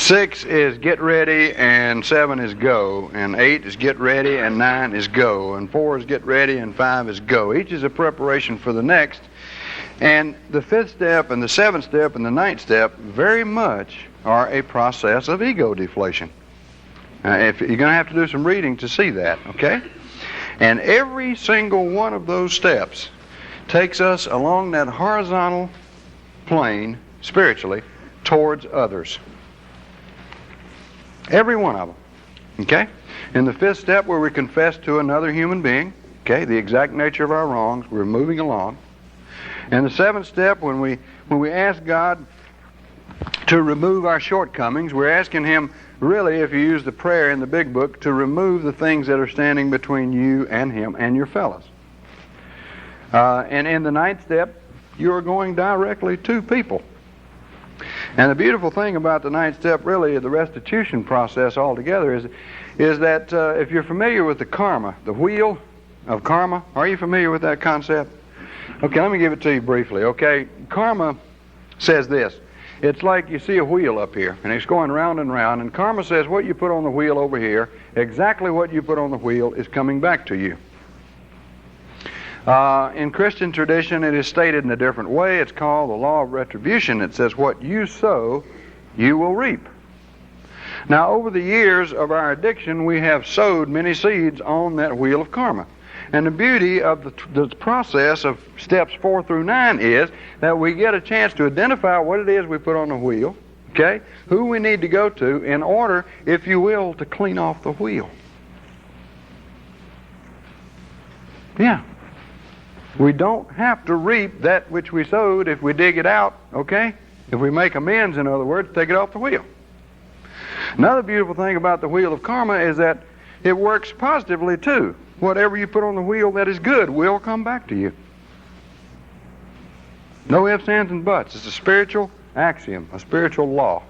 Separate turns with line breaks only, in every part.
6 is get ready, and 7 is go, and 8 is get ready, and 9 is go, and 4 is get ready, and 5 is go. Each is a preparation for the next. And the 5th step and the 7th step and the 9th step very much are a process of ego deflation. If you're going to have to do some reading to see that, okay? And every single one of those steps takes us along that horizontal plane, spiritually, towards others. Every one of them, okay? In the 5th step, where we confess to another human being, okay, the exact nature of our wrongs, we're moving along. And the 7th step, when we ask God to remove our shortcomings, we're asking Him, really, if you use the prayer in the big book, to remove the things that are standing between you and Him and your fellows. And in the 9th step, you're going directly to people. And the beautiful thing about the 9th step, really, the restitution process altogether, is that if you're familiar with the karma, the wheel of karma, are you familiar with that concept? Okay, let me give it to you briefly, okay? Karma says this. It's like you see a wheel up here, and it's going round and round, and karma says what you put on the wheel over here, exactly what you put on the wheel is coming back to you. In Christian tradition, it is stated in a different way. It's called the law of retribution. It says, what you sow, you will reap. Now, over the years of our addiction, we have sowed many seeds on that wheel of karma. And the beauty of the process of steps 4 through 9 is that we get a chance to identify what it is we put on the wheel, okay, who we need to go to in order, if you will, to clean off the wheel. Yeah. We don't have to reap that which we sowed if we dig it out, okay? If we make amends, in other words, take it off the wheel. Another beautiful thing about the wheel of karma is that it works positively too. Whatever you put on the wheel that is good will come back to you. No ifs, ands, and buts. It's a spiritual axiom, a spiritual law,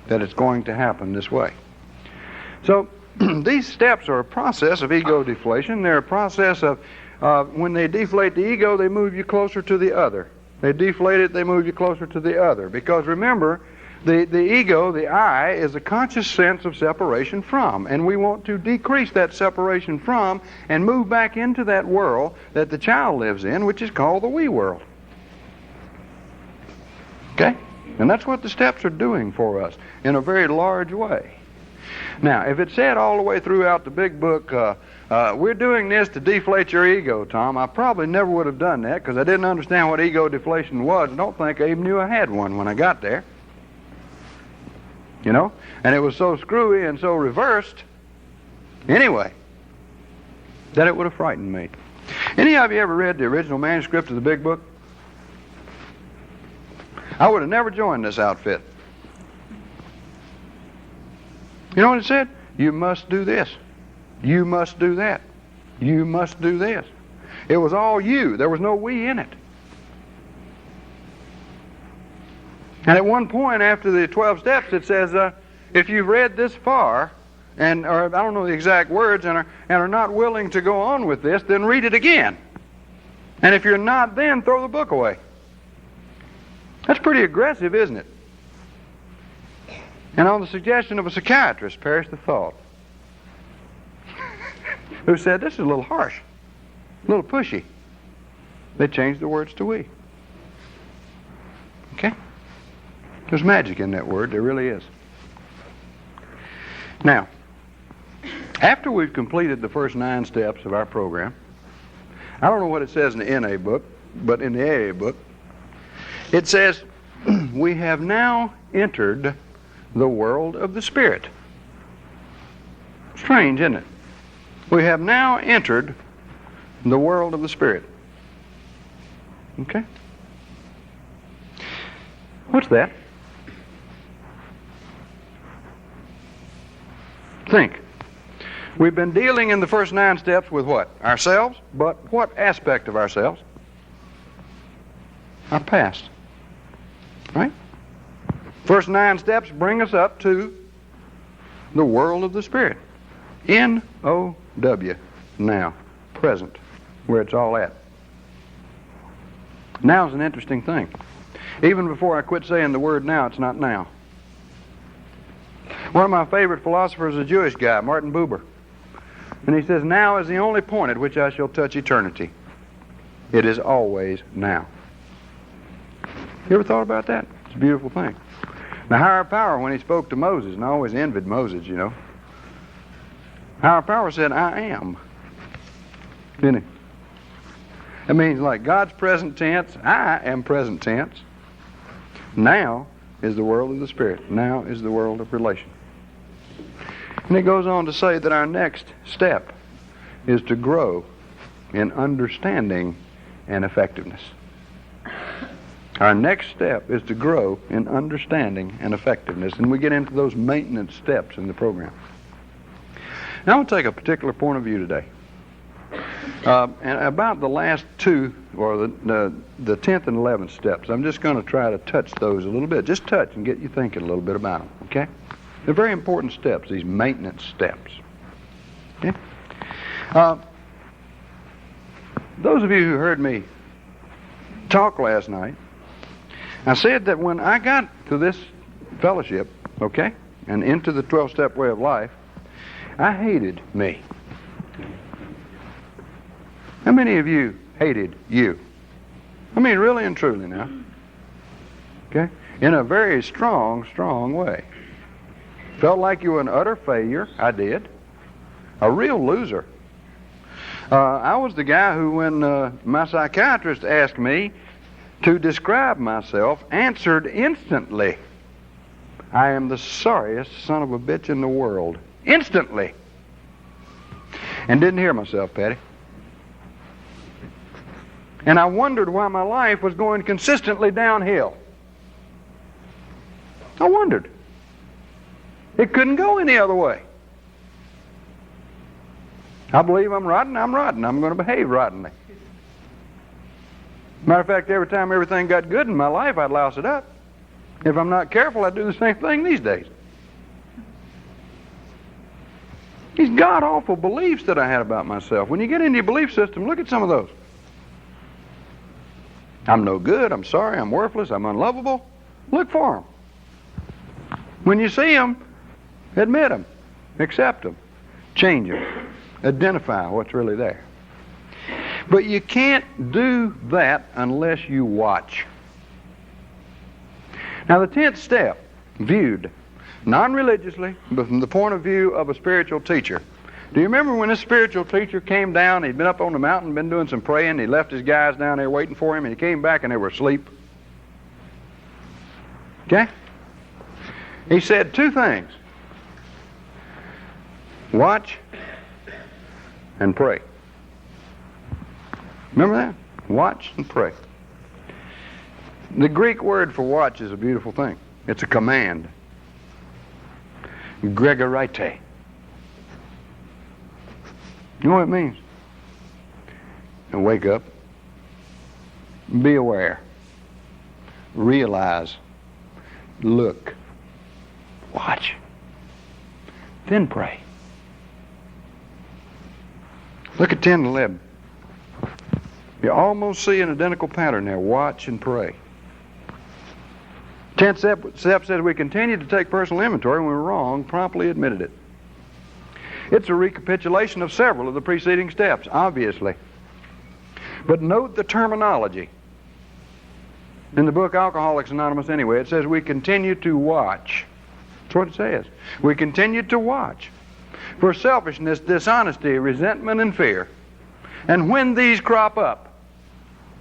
that it's going to happen this way. So these steps are a process of ego deflation. They're a process of when they deflate the ego, they move you closer to the other. They deflate it, they move you closer to the other. Because remember, the ego, the I, is a conscious sense of separation from. And we want to decrease that separation from and move back into that world that the child lives in, which is called the we world. Okay? And that's what the steps are doing for us in a very large way. Now, if it said all the way throughout the big book, we're doing this to deflate your ego, Tom, I probably never would have done that because I didn't understand what ego deflation was. I don't think I even knew I had one when I got there. You know? And it was so screwy and so reversed, anyway, that it would have frightened me. Any of you ever read the original manuscript of the big book? I would have never joined this outfit. You know what it said? You must do this. You must do that. You must do this. It was all you. There was no we in it. And at one point after the 12 steps, it says, if you've read this far, or I don't know the exact words, and are not willing to go on with this, then read it again. And if you're not, then throw the book away. That's pretty aggressive, isn't it? And on the suggestion of a psychiatrist, perish the thought, who said, this is a little harsh, a little pushy. They changed the words to we. Okay? There's magic in that word, there really is. Now, after we've completed the first 9 steps of our program, I don't know what it says in the NA book, but in the AA book, it says, we have now entered the world of the Spirit. Strange, isn't it? We have now entered the world of the Spirit. Okay? What's that? Think. We've been dealing in the first 9 steps with what? Ourselves, but what aspect of ourselves? Our past. Right? First 9 steps bring us up to the world of the Spirit. N-O-W. Now. Present. Where it's all at. Now is an interesting thing. Even before I quit saying the word now, it's not now. One of my favorite philosophers is a Jewish guy, Martin Buber. And he says, now is the only point at which I shall touch eternity. It is always now. You ever thought about that? It's a beautiful thing. The higher power, when he spoke to Moses, and I always envied Moses, you know. Higher power said, I am. Didn't he? That means like God's present tense, I am present tense. Now is the world of the Spirit. Now is the world of relation. And it goes on to say that our next step is to grow in understanding and effectiveness. Our next step is to grow in understanding and effectiveness. And we get into those maintenance steps in the program. Now I'll take a particular point of view today. And about the last two, or the 10th and 11th steps, I'm just going to try to touch those a little bit. Just touch and get you thinking a little bit about them, okay? They're very important steps, these maintenance steps. Okay? Those of you who heard me talk last night, I said that when I got to this fellowship, okay, and into the 12-step way of life, I hated me. How many of you hated you? I mean, really and truly now. Okay? In a very strong, strong way. Felt like you were an utter failure. I did. A real loser. I was the guy who, when my psychiatrist asked me to describe myself, answered instantly, I am the sorriest son of a bitch in the world. Instantly. And didn't hear myself, Patty. And I wondered why my life was going consistently downhill. I wondered. It couldn't go any other way. I believe I'm rotten. I'm going to behave rottenly. Matter of fact, every time everything got good in my life, I'd louse it up. If I'm not careful, I'd do the same thing these days. These god-awful beliefs that I had about myself. When you get into your belief system, look at some of those. I'm no good, I'm sorry, I'm worthless, I'm unlovable. Look for them. When you see them, admit them, accept them, change them, identify what's really there. But you can't do that unless you watch. Now the 10th step, viewed non-religiously, but from the point of view of a spiritual teacher. Do you remember when this spiritual teacher came down, he'd been up on the mountain, been doing some praying, he left his guys down there waiting for him, and he came back and they were asleep? Okay? He said two things. Watch and pray. Remember that? Watch and pray. The Greek word for watch is a beautiful thing. It's a command. Gregorite. You know what it means? And wake up. Be aware. Realize. Look. Watch. Then pray. Look at 10 and 11. You almost see an identical pattern there. Watch and pray. 10th step says we continue to take personal inventory. When we're wrong, promptly admitted it. It's a recapitulation of several of the preceding steps, obviously. But note the terminology. In the book Alcoholics Anonymous anyway, it says we continue to watch. That's what it says. We continue to watch for selfishness, dishonesty, resentment, and fear. And when these crop up,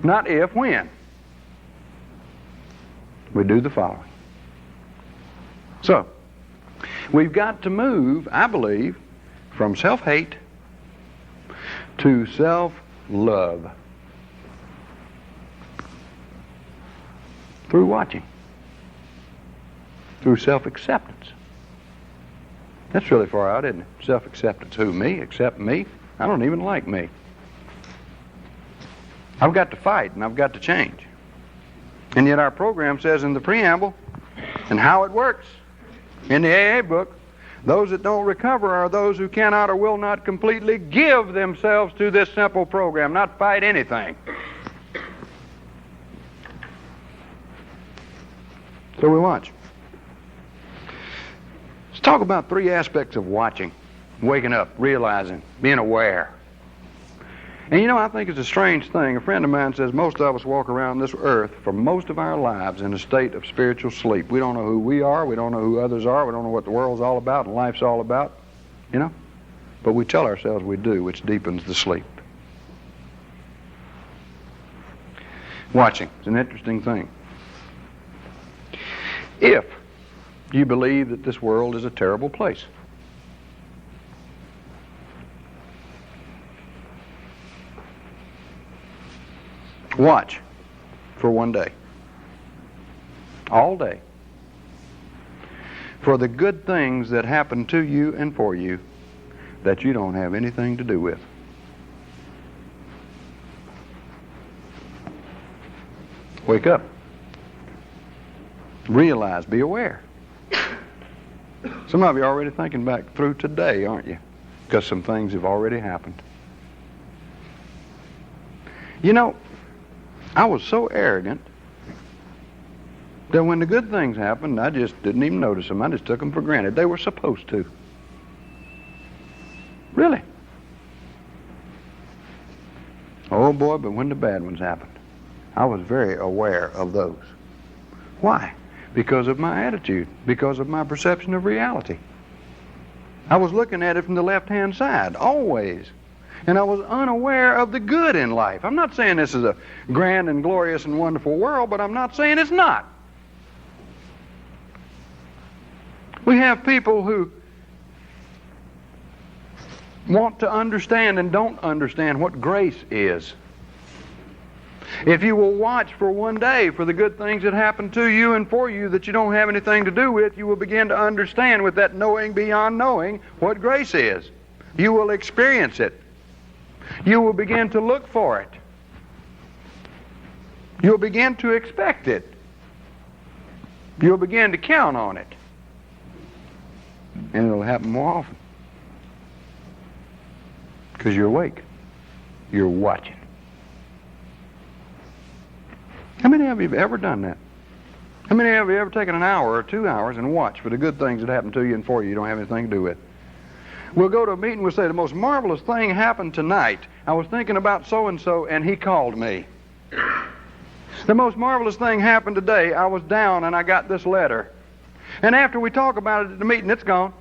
not if, when, we do the following. So, we've got to move, I believe, from self-hate to self-love through watching, through self-acceptance. That's really far out, isn't it? Self-acceptance. Who? Me? Accept me? I don't even like me. I've got to fight and I've got to change. And yet our program says in the preamble, and how it works in the AA book, those that don't recover are those who cannot or will not completely give themselves to this simple program, not fight anything. So we watch. talk about three aspects of watching: waking up, realizing, being aware. And you know, I think it's a strange thing. A friend of mine says most of us walk around this earth for most of our lives in a state of spiritual sleep. We don't know who we are, we don't know who others are, we don't know what the world's all about and life's all about, you know? But we tell ourselves we do, which deepens the sleep. Watching is an interesting thing. If you believe that this world is a terrible place, watch for one day, all day, for the good things that happen to you and for you that you don't have anything to do with. Wake up. Realize, be aware. Some of you are already thinking back through today, aren't you? Because some things have already happened. You know, I was so arrogant that when the good things happened, I just didn't even notice them. I just took them for granted. They were supposed to. Really. Oh boy, but when the bad ones happened, I was very aware of those. Why? Because of my attitude, because of my perception of reality. I was looking at it from the left-hand side, always. And I was unaware of the good in life. I'm not saying this is a grand and glorious and wonderful world, but I'm not saying it's not. We have people who want to understand and don't understand what grace is. If you will watch for one day for the good things that happen to you and for you that you don't have anything to do with, you will begin to understand with that knowing beyond knowing what grace is. You will experience it. You will begin to look for it. You'll begin to expect it. You'll begin to count on it. And it'll happen more often. Because you're awake. You're watching. How many of you have ever done that? How many of you have ever taken an hour or 2 hours and watched for the good things that happen to you and for you don't have anything to do with? We'll go to a meeting, we'll say, the most marvelous thing happened tonight. I was thinking about so-and-so and he called me. The most marvelous thing happened today. I was down and I got this letter. And after we talk about it at the meeting, it's gone.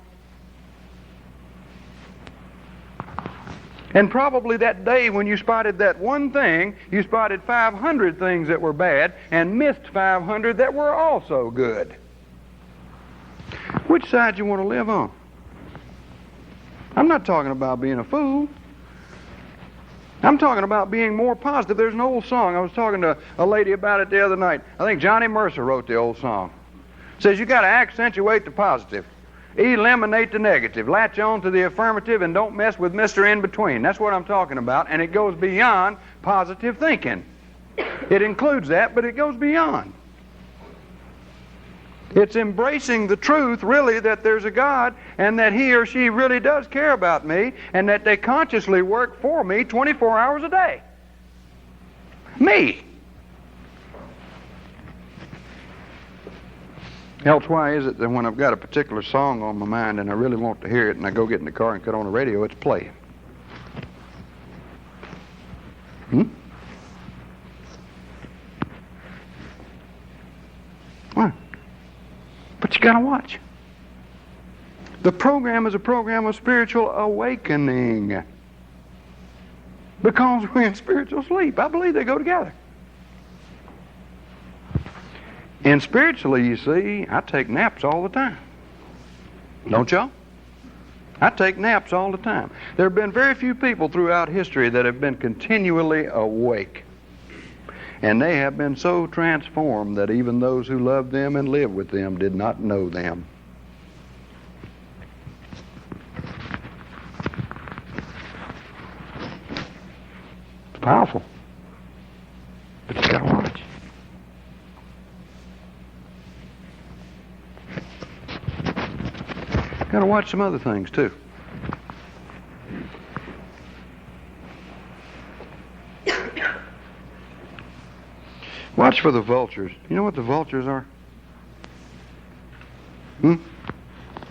And probably that day when you spotted that one thing, you spotted 500 things that were bad and missed 500 that were also good. Which side do you want to live on? I'm not talking about being a fool. I'm talking about being more positive. There's an old song. I was talking to a lady about it the other night. I think Johnny Mercer wrote the old song. It says you got to accentuate the positive. Eliminate the negative. Latch on to the affirmative and don't mess with Mr. In-Between. That's what I'm talking about, and it goes beyond positive thinking. It includes that, but it goes beyond. It's embracing the truth, really, that there's a God and that he or she really does care about me and that they consciously work for me 24 hours a day. Me. Else, why is it that when I've got a particular song on my mind and I really want to hear it and I go get in the car and cut on the radio, it's playing? Why? But you got to watch. The program is a program of spiritual awakening. Because we're in spiritual sleep. I believe they go together. And spiritually, you see, I take naps all the time. Don't y'all? I take naps all the time. There have been very few people throughout history that have been continually awake. And they have been so transformed that even those who loved them and lived with them did not know them. It's powerful. But you gotta watch. Gotta watch some other things too. Watch for the vultures. You know what the vultures are?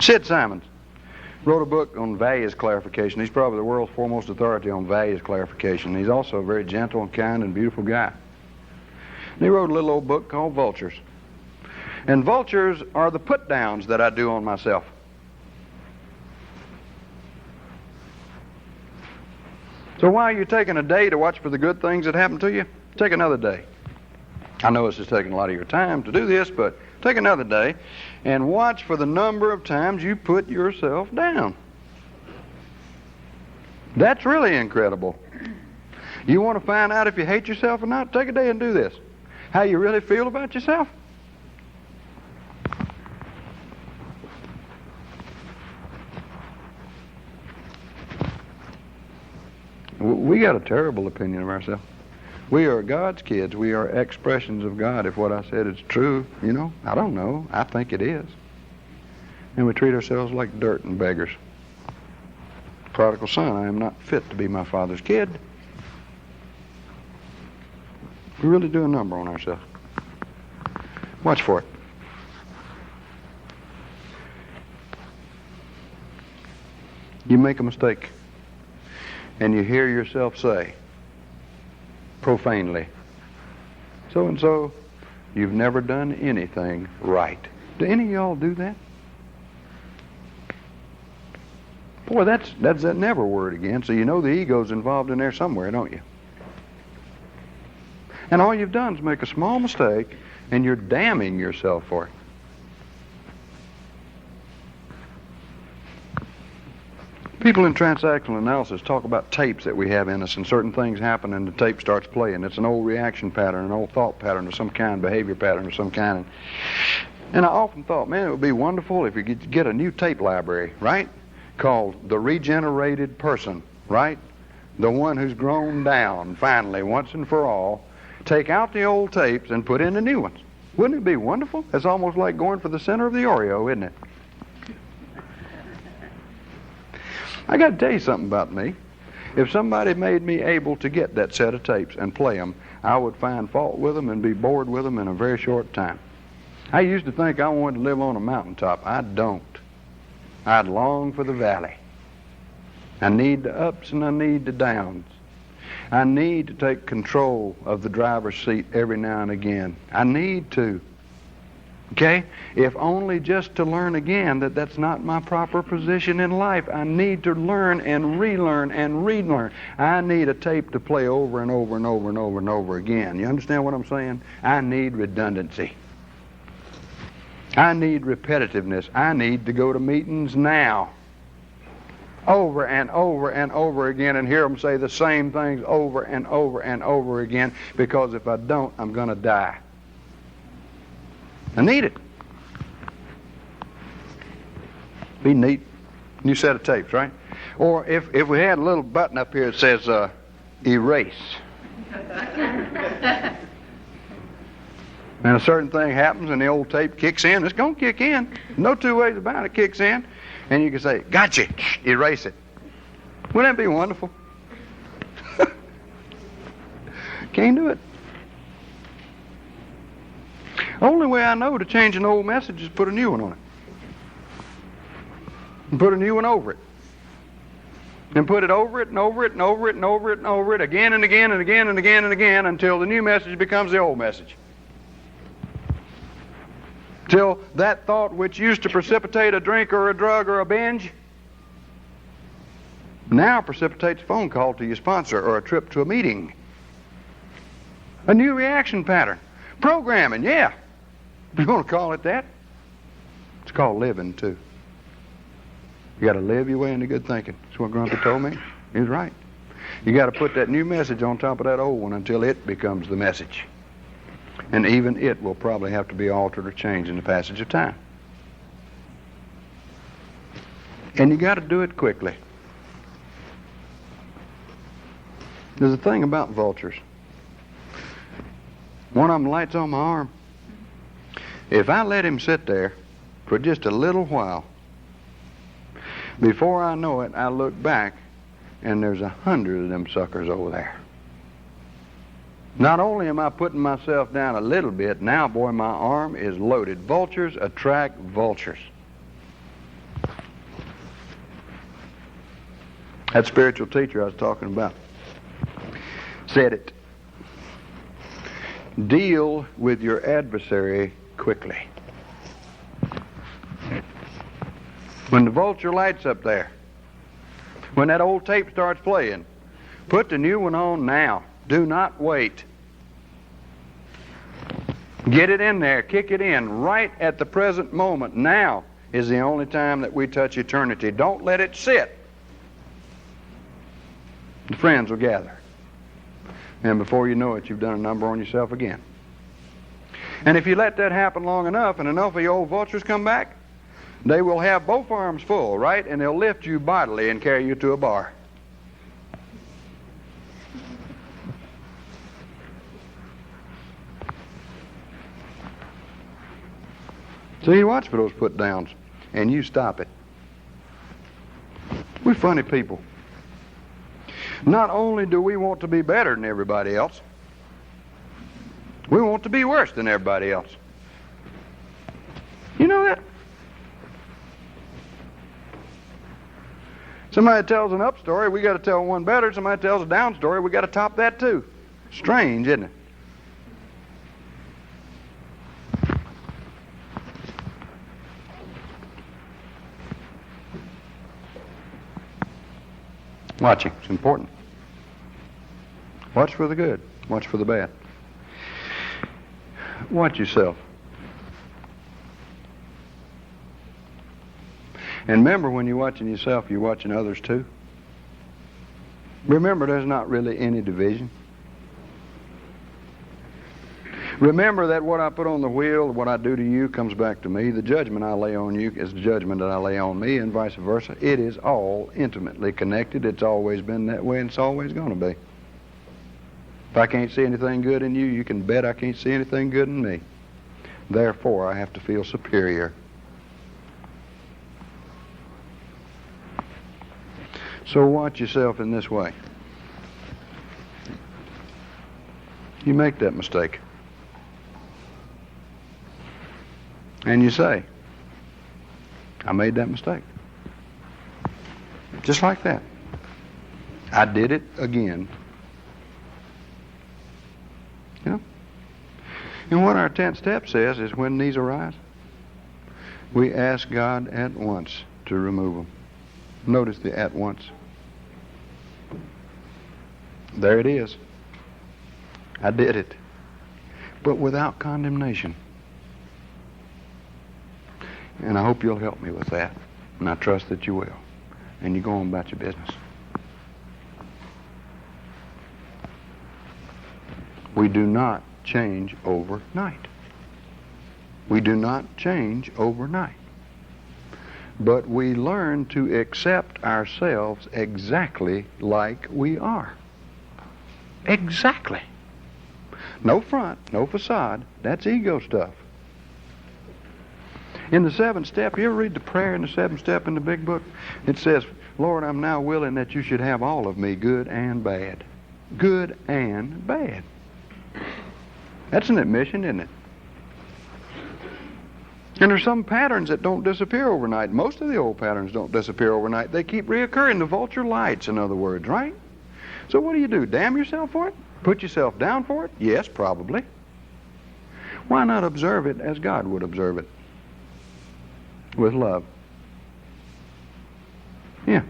Sid Simons wrote a book on values clarification. He's probably the world's foremost authority on values clarification. He's also a very gentle and kind and beautiful guy. And he wrote a little old book called Vultures. And vultures are the put-downs that I do on myself. So while you're taking a day to watch for the good things that happen to you, take another day. I know this is taking a lot of your time to do this, but take another day and watch for the number of times you put yourself down. That's really incredible. You want to find out if you hate yourself or not? Take a day and do this. How you really feel about yourself? We got a terrible opinion of ourselves. We are God's kids. We are expressions of God. If what I said is true, I don't know. I think it is. And we treat ourselves like dirt and beggars. Prodigal son, I am not fit to be my father's kid. We really do a number on ourselves. Watch for it. You make a mistake, and you hear yourself say, profanely, so and so, you've never done anything right. Do any of y'all do that? Boy, that's that never word again. So you know the ego's involved in there somewhere, don't you? And all you've done is make a small mistake, and you're damning yourself for it. People in transactional analysis talk about tapes that we have in us, and certain things happen and the tape starts playing. It's an old reaction pattern, an old thought pattern of some kind, behavior pattern of some kind. And I often thought, man, it would be wonderful if you could get a new tape library, right? Called The Regenerated Person, right? The one who's grown down, finally, once and for all. Take out the old tapes and put in the new ones. Wouldn't it be wonderful? It's almost like going for the center of the Oreo, isn't it? I got to tell you something about me. If somebody made me able to get that set of tapes and play them, I would find fault with them and be bored with them in a very short time. I used to think I wanted to live on a mountaintop. I don't. I'd long for the valley. I need the ups and I need the downs. I need to take control of the driver's seat every now and again. I need to. Okay? If only just to learn again that that's not my proper position in life. I need to learn and relearn and relearn. I need a tape to play over and over and over and over and over again. You understand what I'm saying? I need redundancy. I need repetitiveness. I need to go to meetings now. Over and over and over again and hear them say the same things over and over and over again, because if I don't, I'm going to die. I need it. Be neat. New set of tapes, right? Or if we had a little button up here that says erase. And a certain thing happens and the old tape kicks in, it's going to kick in. No two ways about it, it kicks in. And you can say, gotcha, erase it. Wouldn't that be wonderful? Can't do it. Only way I know to change an old message is put a new one on it. And put a new one over it. And put it over it and over it and over it and over it and over it again and again and again and again and again until the new message becomes the old message. Till that thought which used to precipitate a drink or a drug or a binge now precipitates a phone call to your sponsor or a trip to a meeting. A new reaction pattern. Programming, yeah. If you want to call it that. It's called living, too. You got to live your way into good thinking. That's what Grumpy told me. He was right. You got to put that new message on top of that old one until it becomes the message. And even it will probably have to be altered or changed in the passage of time. And you got to do it quickly. There's a thing about vultures. One of them lights on my arm. If I let him sit there for just a little while, before I know it, I look back and there's 100 of them suckers over there. Not only am I putting myself down a little bit, now, boy, my arm is loaded. Vultures attract vultures. That spiritual teacher I was talking about said it. Deal with your adversary quickly. When the vulture light's up there, when that old tape starts playing, put the new one on now. Do not wait. Get it in there, kick it in, right at the present moment. Now is the only time that we touch eternity. Don't let it sit. The friends will gather. And before you know it, you've done a number on yourself again. And if you let that happen long enough, and enough of your old vultures come back, they will have both arms full, right? And they'll lift you bodily and carry you to a bar. So you watch for those put downs, and you stop it. We're funny people. Not only do we want to be better than everybody else, we want to be worse than everybody else. You know that? Somebody tells an up story, we got to tell one better. Somebody tells a down story, we got to top that too. Strange, isn't it? Watching, it's important. Watch for the good, watch for the bad. Watch yourself. And remember, when you're watching yourself, you're watching others too. Remember, there's not really any division. Remember that what I put on the wheel, what I do to you, comes back to me. The judgment I lay on you is the judgment that I lay on me, and vice versa. It is all intimately connected. It's always been that way, and it's always going to be. If I can't see anything good in you, you can bet I can't see anything good in me. Therefore, I have to feel superior. So watch yourself in this way. You make that mistake. And you say, I made that mistake. Just like that. I did it again. You know? And what our 10th step says is when these arise, we ask God at once to remove them. Notice the at once. There it is. I did it. But without condemnation. And I hope you'll help me with that. And I trust that you will. And you go on about your business. We do not change overnight. We do not change overnight. But we learn to accept ourselves exactly like we are. Exactly. No front, no facade. That's ego stuff. In the 7th step, you ever read the prayer in the 7th step in the big book? It says, Lord, I'm now willing that you should have all of me, good and bad. Good and bad. That's an admission, isn't it? And there's some patterns that don't disappear overnight. Most of the old patterns don't disappear overnight. They keep reoccurring. The vulture lights, in other words, right? So what do? Damn yourself for it? Put yourself down for it? Yes, probably. Why not observe it as God would observe it? With love. Yeah.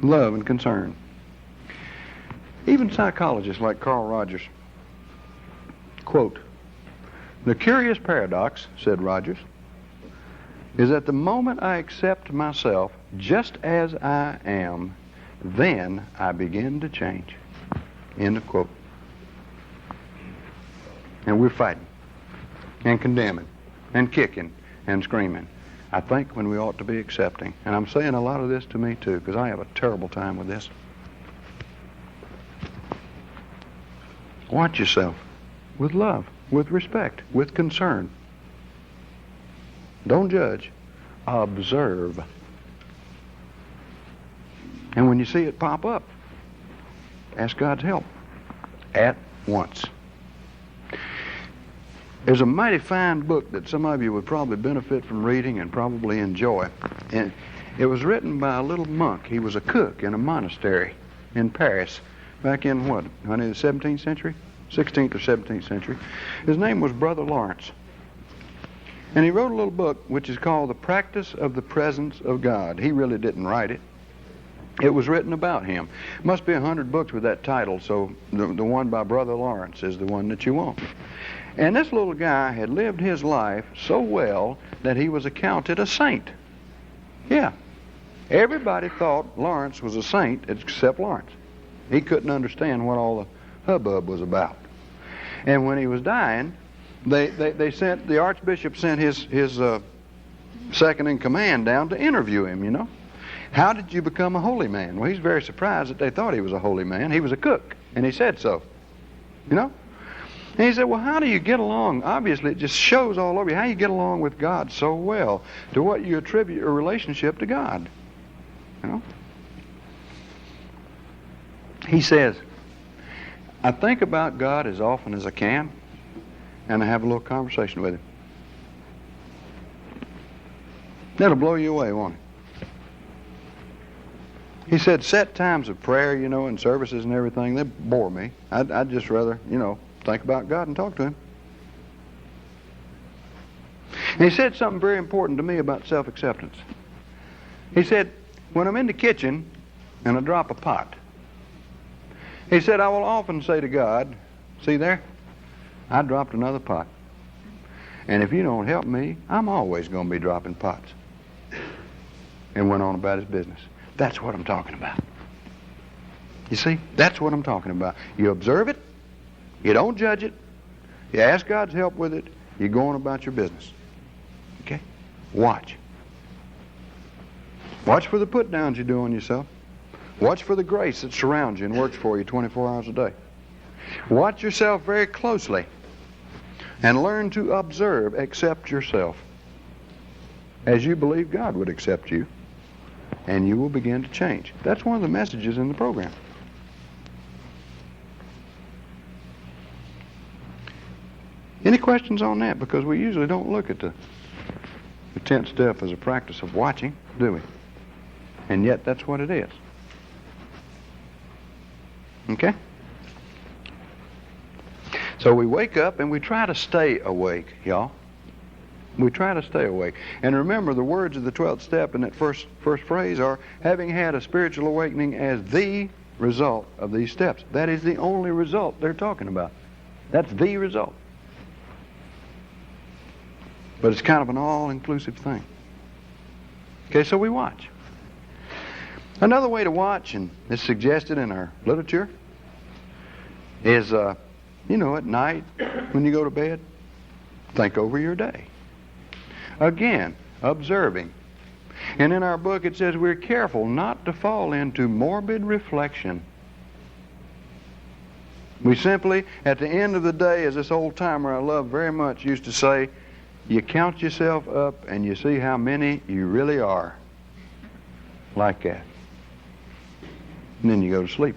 Love and concern. Even psychologists like Carl Rogers, quote, "The curious paradox," said Rogers, "is that the moment I accept myself just as I am, then I begin to change." End of quote. And we're fighting and condemning and kicking and screaming, I think, when we ought to be accepting. And I'm saying a lot of this to me too, because I have a terrible time with this. Watch yourself with love, with respect, with concern. Don't judge. Observe. And when you see it pop up, ask God's help at once. There's a mighty fine book that some of you would probably benefit from reading and probably enjoy. And it was written by a little monk. He was a cook in a monastery in Paris back in what, honey, the 17th century? 16th or 17th century. His name was Brother Lawrence. And he wrote a little book which is called The Practice of the Presence of God. He really didn't write it. It was written about him. Must be 100 books with that title, so the one by Brother Lawrence is the one that you want. And this little guy had lived his life so well that he was accounted a saint. Yeah. Everybody thought Lawrence was a saint except Lawrence. He couldn't understand what all the hubbub was about. And when he was dying, the Archbishop sent his second in command down to interview him, you know. How did you become a holy man? Well, he's very surprised that they thought he was a holy man. He was a cook, and he said so, you know. And he said, well, how do you get along? Obviously, it just shows all over you how you get along with God so well, to what you attribute your relationship to God, you know. He says, I think about God as often as I can, and I have a little conversation with him. That'll blow you away, won't it? He said, set times of prayer, you know, and services and everything, they bore me. I'd just rather, you know, think about God and talk to him. And he said something very important to me about self-acceptance. He said, when I'm in the kitchen and I drop a pot, he said, I will often say to God, see there, I dropped another pot. And if you don't help me, I'm always going to be dropping pots. And went on about his business. That's what I'm talking about. You see, that's what I'm talking about. You observe it, you don't judge it, you ask God's help with it, you go on about your business. Okay? Watch. Watch for the put downs you do on yourself. Watch for the grace that surrounds you and works for you 24 hours a day. Watch yourself very closely and learn to observe, accept yourself as you believe God would accept you, and you will begin to change. That's one of the messages in the program. Any questions on that? Because we usually don't look at the 10th step as a practice of watching, do we? And yet that's what it is. Okay? So we wake up and we try to stay awake, y'all. We try to stay awake. And remember, the words of the 12th step in that first phrase are, having had a spiritual awakening as the result of these steps. That is the only result they're talking about. That's the result. But it's kind of an all-inclusive thing. Okay, so we watch. Another way to watch, and it's suggested in our literature, is, you know, at night when you go to bed, think over your day. Again, observing. And in our book it says we're careful not to fall into morbid reflection. We simply, at the end of the day, as this old timer I love very much used to say, you count yourself up and you see how many you really are. Like that. And then you go to sleep.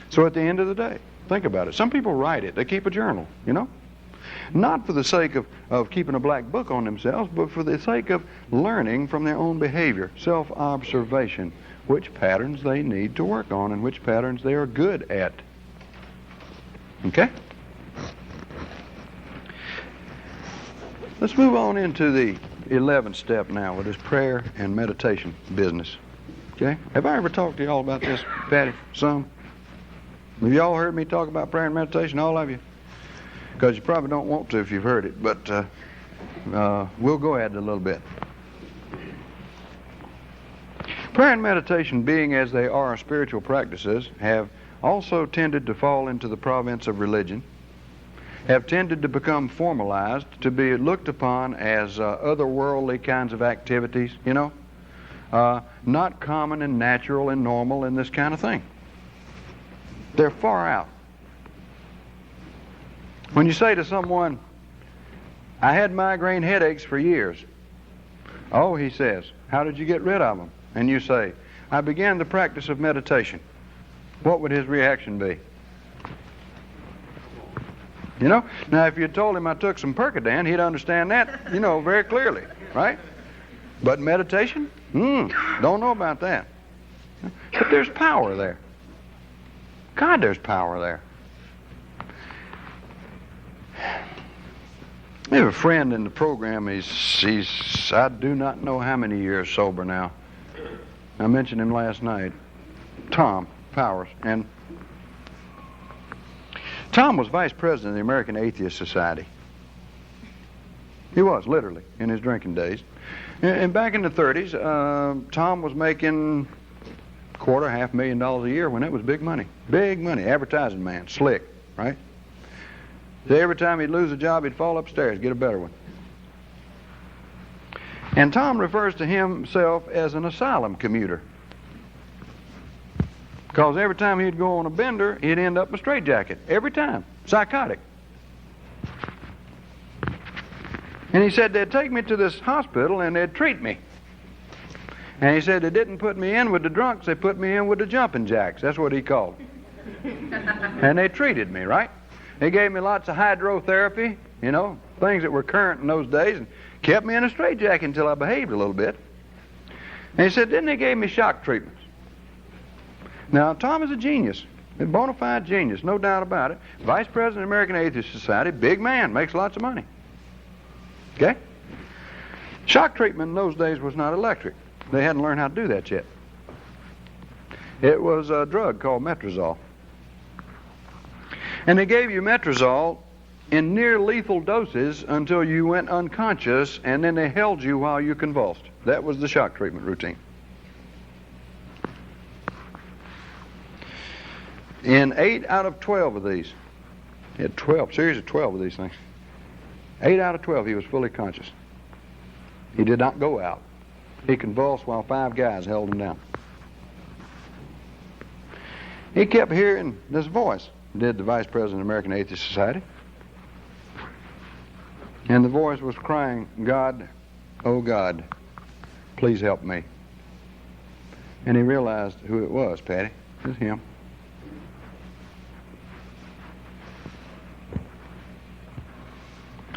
So at the end of the day, think about it. Some people write it. They keep a journal, you know. Not for the sake of keeping a black book on themselves, but for the sake of learning from their own behavior, self-observation, which patterns they need to work on and which patterns they are good at. Okay? Let's move on into the 11th step now with this prayer and meditation business. Okay? Have I ever talked to y'all about this, Patty? Some? Have y'all heard me talk about prayer and meditation, all of you? Because you probably don't want to if you've heard it, but we'll go at it a little bit. Prayer and meditation, being as they are spiritual practices, have also tended to fall into the province of religion, have tended to become formalized, to be looked upon as otherworldly kinds of activities, you know, not common and natural and normal and this kind of thing. They're far out. When you say to someone, I had migraine headaches for years. Oh, he says, how did you get rid of them? And you say, I began the practice of meditation. What would his reaction be? You know? Now, if you told him I took some Percodan, he'd understand that, very clearly, right? But meditation? Don't know about that. But there's power there. God, there's power there. I have a friend in the program. He's I do not know how many years sober now. I mentioned him last night. Tom Powers. And Tom was vice president of the American Atheist Society. He was, literally, in his drinking days. And back in the 30s, Tom was making $250,000 a year when it was big money. Big money. Advertising man. Slick, right? So every time he'd lose a job, he'd fall upstairs, get a better one. And Tom refers to himself as an asylum commuter. Because every time he'd go on a bender, he'd end up in a straitjacket. Every time. Psychotic. And he said they'd take me to this hospital and they'd treat me. And he said they didn't put me in with the drunks, they put me in with the jumping jacks. That's what he called them. And they treated me, right? They gave me lots of hydrotherapy, things that were current in those days, and kept me in a straitjacket until I behaved a little bit. And he said, then they gave me shock treatments. Now, Tom is a genius, a bona fide genius, no doubt about it. Vice president of the American Atheist Society, big man, makes lots of money. Okay? Shock treatment in those days was not electric. They hadn't learned how to do that yet. It was a drug called metrazole. And they gave you metrazole in near lethal doses until you went unconscious, and then they held you while you convulsed. That was the shock treatment routine. In 8 out of 12 of these, he had series of 12 of these things. 8 out of 12 he was fully conscious. He did not go out. He convulsed while 5 guys held him down. He kept hearing this voice, did the vice president of the American Atheist Society. And the voice was crying, God, oh God, please help me. And he realized who it was, Patty. It was him.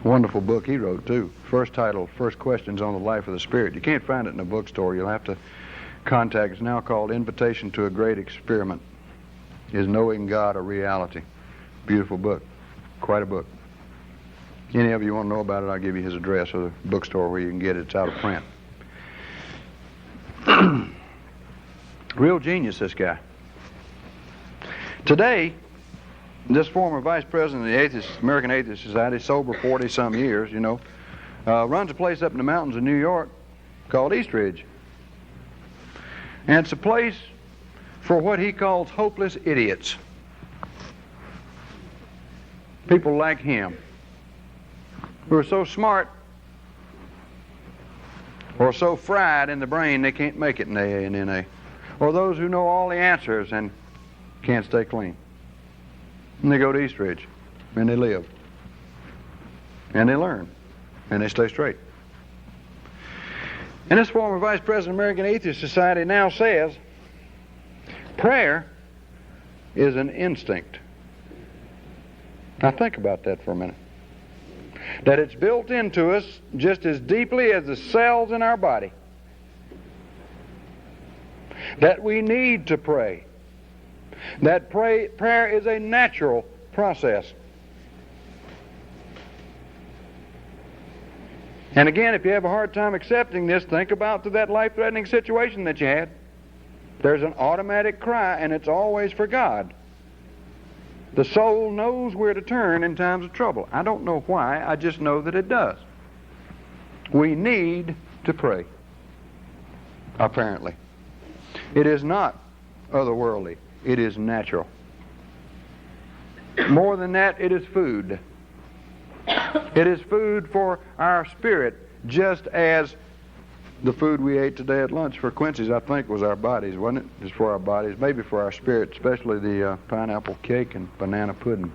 Wonderful book he wrote, too. First title, First Questions on the Life of the Spirit. You can't find it in a bookstore. You'll have to contact. It's now called Invitation to a Great Experiment. Is Knowing God a Reality? Beautiful book. Quite a book. Any of you want to know about it, I'll give you his address or the bookstore where you can get it. It's out of print. Real genius, this guy. Today, this former vice president of the American Atheist Society, sober 40-some years, runs a place up in the mountains of New York called Eastridge. And it's a place for what he calls hopeless idiots. People like him, who are so smart or so fried in the brain they can't make it in AA and NA. Or those who know all the answers and can't stay clean. And they go to Eastridge, and they live, and they learn, and they stay straight. And this former vice president of the American Atheist Society now says, prayer is an instinct. Now think about that for a minute. That it's built into us just as deeply as the cells in our body. That we need to pray. That prayer is a natural process. And again, if you have a hard time accepting this, think about that life-threatening situation that you had. There's an automatic cry, and it's always for God. The soul knows where to turn in times of trouble. I don't know why, I just know that it does. We need to pray, apparently. It is not otherworldly. It is natural. More than that, it is food. It is food for our spirit, just as the food we ate today at lunch for Quincy's, I think, was our bodies, wasn't it? Just for our bodies, maybe for our spirit, especially the pineapple cake and banana pudding.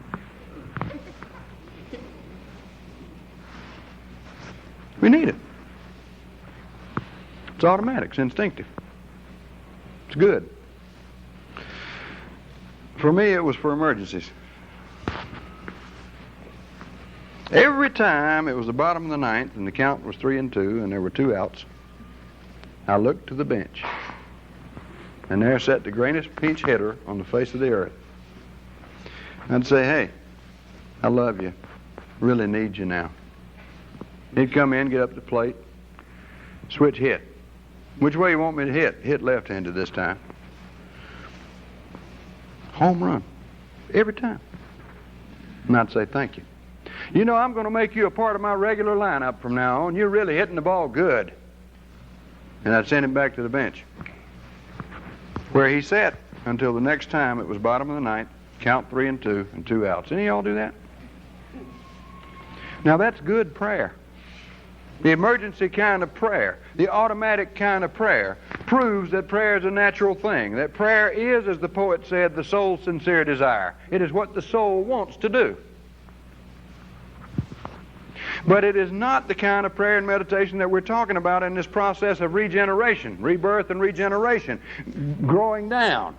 We need it. It's automatic. It's instinctive. It's good. For me, it was for emergencies. Every time it was the bottom of the ninth and the count was 3-2 and there were 2 outs, I looked to the bench. And there sat the greatest pinch hitter on the face of the earth. I'd say, hey, I love you. Really need you now. He'd come in, get up to the plate, switch hit. Which way you want me to hit? Hit left-handed this time. Home run. Every time. And I'd say, thank you. You know, I'm going to make you a part of my regular lineup from now on. You're really hitting the ball good. And I'd send him back to the bench, where he sat until the next time it was bottom of the ninth, count 3-2, and 2 outs. Any of y'all do that? Now that's good prayer. The emergency kind of prayer, the automatic kind of prayer, proves that prayer is a natural thing. That prayer is, as the poet said, the soul's sincere desire. It is what the soul wants to do. But it is not the kind of prayer and meditation that we're talking about in this process of regeneration, rebirth and regeneration, growing down.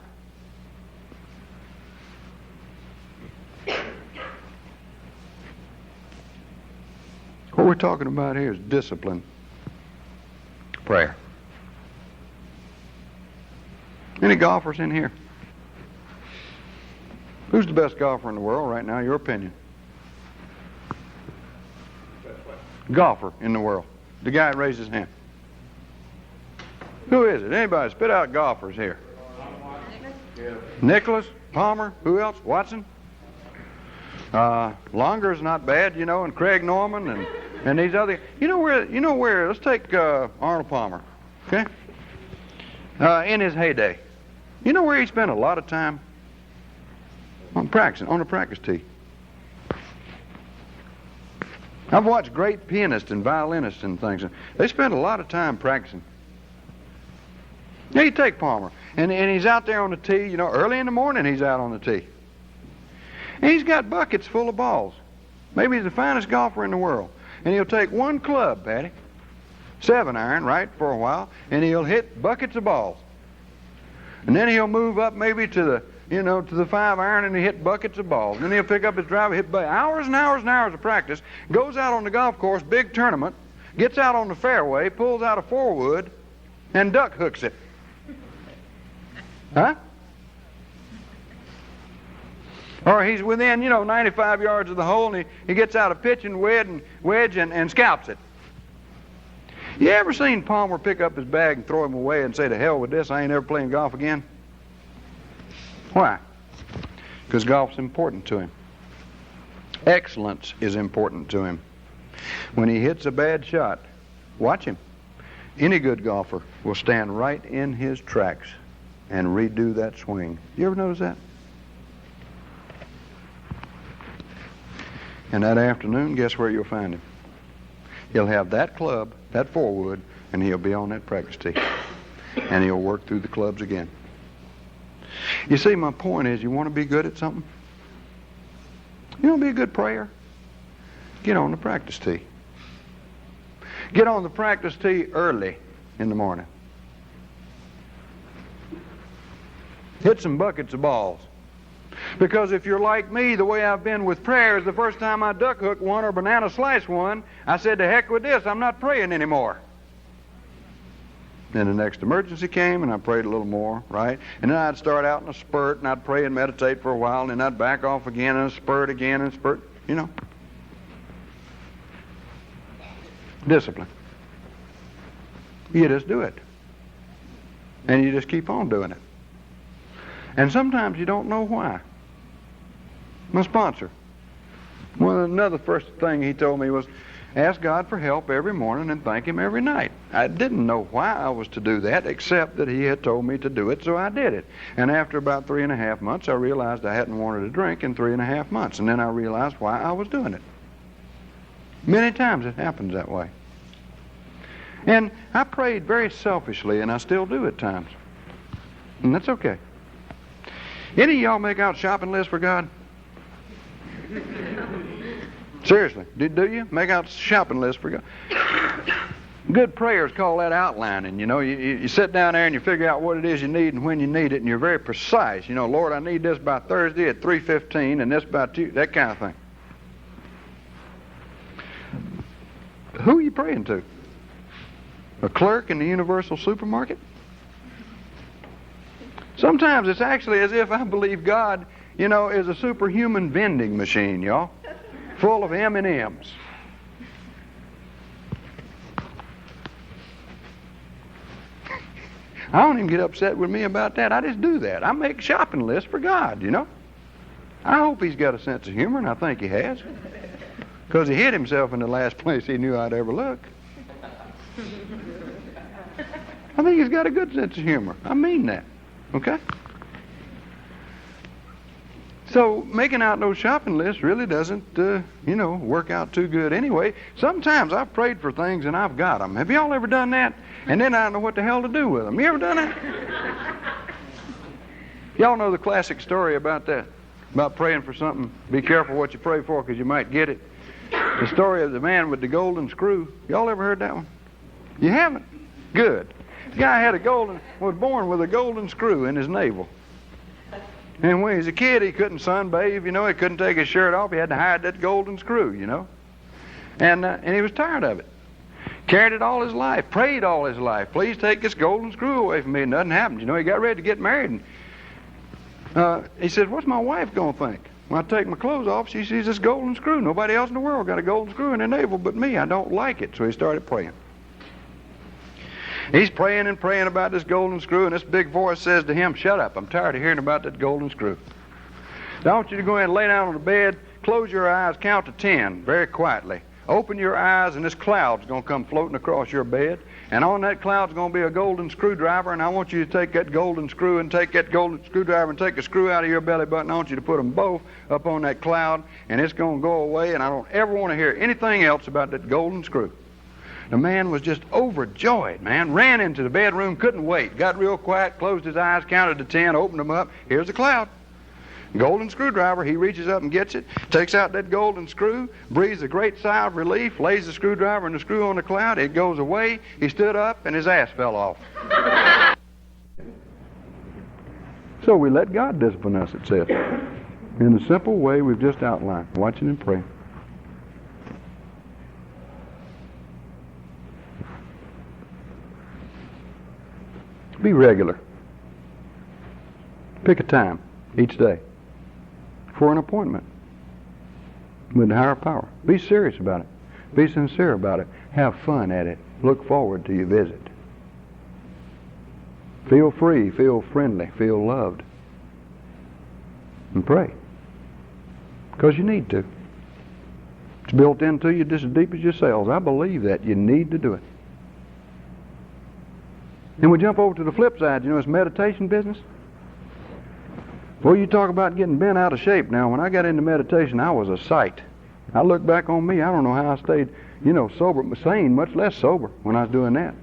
What we're talking about here is discipline, prayer. Any golfers in here? Who's the best golfer in the world right now, your opinion? Golfer in the world. The guy raised his hand. Who is it? Anybody? Spit out golfers here. Nicholas, Palmer, who else? Watson? Longer's not bad, you know, and Craig Norman and these other. You know where? Let's take Arnold Palmer, okay? In his heyday, you know where he spent a lot of time? On practicing, on the practice tee. I've watched great pianists and violinists and things. They spend a lot of time practicing. Now you take Palmer, and he's out there on the tee, you know, early in the morning he's out on the tee. And he's got buckets full of balls. Maybe he's the finest golfer in the world. And he'll take one club, Patty, 7-iron, right, for a while, and he'll hit buckets of balls. And then he'll move up maybe to the 5-iron, and he'll hit buckets of balls. And then he'll pick up his driver, hit hours and hours and hours of practice, goes out on the golf course, big tournament, gets out on the fairway, pulls out a 4-wood, and duck hooks it. Huh? Or he's within, 95 yards of the hole, and he gets out a pitching wedge and scalps it. You ever seen Palmer pick up his bag and throw him away and say, to hell with this, I ain't ever playing golf again? Why? Because golf's important to him. Excellence is important to him. When he hits a bad shot, watch him. Any good golfer will stand right in his tracks and redo that swing. You ever notice that? And that afternoon, guess where you'll find him? He'll have that club, that 4-wood, and he'll be on that practice tee. And he'll work through the clubs again. You see, my point is, you want to be good at something? You want to be a good prayer? Get on the practice tee. Get on the practice tee early in the morning. Hit some buckets of balls. Because if you're like me, the way I've been with prayer is the first time I duck hook one or banana slice one, I said, to heck with this, I'm not praying anymore. Then the next emergency came, and I prayed a little more, right? And then I'd start out in a spurt, and I'd pray and meditate for a while, and then I'd back off again, and a spurt again, and a spurt, Discipline. You just do it. And you just keep on doing it. And sometimes you don't know why. My sponsor, another first thing he told me was, ask God for help every morning and thank Him every night. I didn't know why I was to do that, except that he had told me to do it, so I did it. And after about 3.5 months, I realized I hadn't wanted a drink in 3.5 months. And then I realized why I was doing it. Many times it happens that way. And I prayed very selfishly, and I still do at times. And that's okay. Any of y'all make out shopping lists for God? Seriously, do you? Make out shopping lists for God? Good prayers call that outlining, You sit down there and you figure out what it is you need and when you need it, and you're very precise. Lord, I need this by Thursday at 3:15 and this by 2, that kind of thing. Who are you praying to? A clerk in the Universal Supermarket? Sometimes it's actually as if I believe God, is a superhuman vending machine, y'all, full of M&Ms. I don't even get upset with me about that. I just do that. I make shopping lists for God, I hope he's got a sense of humor, and I think he has. Because he hid himself in the last place he knew I'd ever look. I think he's got a good sense of humor. I mean that. Okay? So making out those shopping lists really doesn't, work out too good anyway. Sometimes I've prayed for things and I've got them. Have y'all ever done that? And then I don't know what the hell to do with them. You ever done that? Y'all know the classic story about that, about praying for something. Be careful what you pray for because you might get it. The story of the man with the golden screw. Y'all ever heard that one? You haven't? Good. The guy was born with a golden screw in his navel. And when he was a kid, he couldn't sunbathe, he couldn't take his shirt off. He had to hide that golden screw, And he was tired of it. Carried it all his life, prayed all his life. Please take this golden screw away from me. And nothing happened. He got ready to get married. And he said, what's my wife going to think? When I take my clothes off, she sees this golden screw. Nobody else in the world got a golden screw in their navel but me. I don't like it. So he started praying. He's praying and praying about this golden screw, and this big voice says to him, shut up, I'm tired of hearing about that golden screw. Now I want you to go ahead and lay down on the bed, close your eyes, count to 10 very quietly. Open your eyes, and this cloud's going to come floating across your bed, and on that cloud's going to be a golden screwdriver, and I want you to take that golden screw and take that golden screwdriver and take a screw out of your belly button. I want you to put them both up on that cloud, and it's going to go away, and I don't ever want to hear anything else about that golden screw. The man was just overjoyed, man. Ran into the bedroom, couldn't wait. Got real quiet, closed his eyes, counted to 10, opened them up. Here's the cloud. Golden screwdriver. He reaches up and gets it, takes out that golden screw, breathes a great sigh of relief, lays the screwdriver and the screw on the cloud. It goes away. He stood up and his ass fell off. So we let God discipline us, it says, in the simple way we've just outlined, watching and praying. Be regular. Pick a time each day for an appointment with the higher power. Be serious about it. Be sincere about it. Have fun at it. Look forward to your visit. Feel free, feel friendly, feel loved. And pray. Because you need to. It's built into you just as deep as your cells. I believe that. You need to do it. Then we jump over to the flip side, it's meditation business. Well, you talk about getting bent out of shape. Now, when I got into meditation, I was a sight. I look back on me, I don't know how I stayed, sober, sane, much less sober when I was doing that.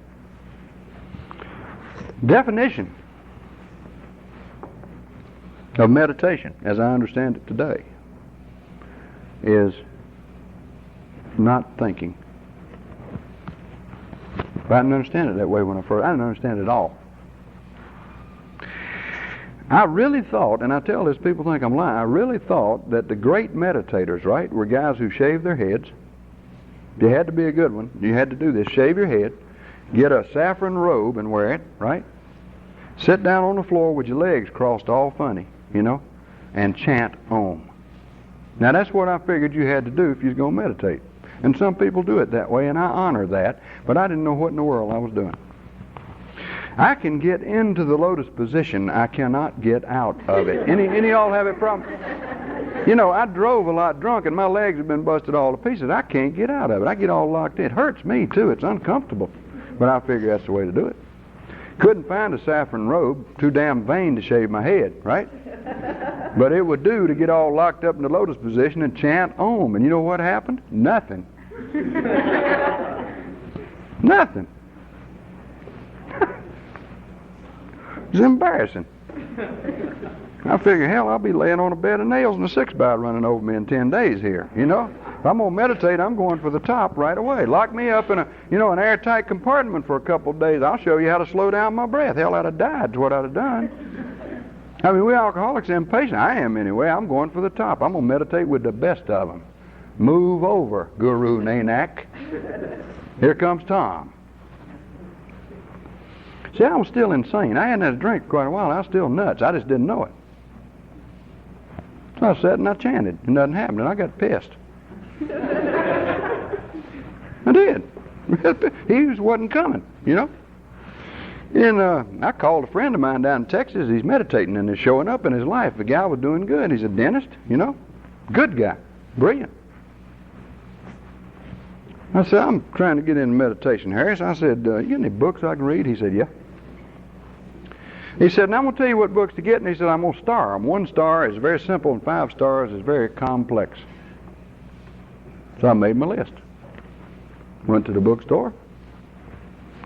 Definition of meditation, as I understand it today, is not thinking. I didn't understand it that way when I didn't understand it at all. I really thought, and I tell this, people think I'm lying, I really thought that the great meditators, right, were guys who shaved their heads. You had to be a good one. You had to do this. Shave your head, get a saffron robe and wear it, right? Sit down on the floor with your legs crossed all funny, and chant Om. Now that's what I figured you had to do if you was going to meditate. And some people do it that way, and I honor that, but I didn't know what in the world I was doing. I can get into the lotus position. I cannot get out of it. Any of y'all have a problem? I drove a lot drunk, and my legs have been busted all to pieces. I can't get out of it. I get all locked in. It hurts me, too. It's uncomfortable. But I figure that's the way to do it. Couldn't find a saffron robe. Too damn vain to shave my head, right? But it would do to get all locked up in the lotus position and chant Om. And you know what happened? Nothing. Nothing. It's embarrassing. I figure, hell, I'll be laying on a bed of nails and a 6-by running over me in 10 days here, If I'm going to meditate, I'm going for the top right away. Lock me up in an airtight compartment for a couple of days. I'll show you how to slow down my breath. Hell, I'd have died to what I'd have done. I mean, we alcoholics are impatient. I am anyway. I'm going for the top. I'm going to meditate with the best of them. Move over, Guru Nanak. Here comes Tom. See, I was still insane. I hadn't had a drink for quite a while. I was still nuts. I just didn't know it. So I sat and I chanted, and nothing happened, and I got pissed. I did. He wasn't coming, you know. And I called a friend of mine down in Texas. He's meditating and is showing up in his life. The guy was doing good. He's a dentist, you know. Good guy. Brilliant. I said, I'm trying to get into meditation, Harris. I said, you got any books I can read? He said, yeah. He said, now I'm going to tell you what books to get. And he said, I'm going to star them. 1 star is very simple, and 5 stars is very complex. So I made my list. Went to the bookstore.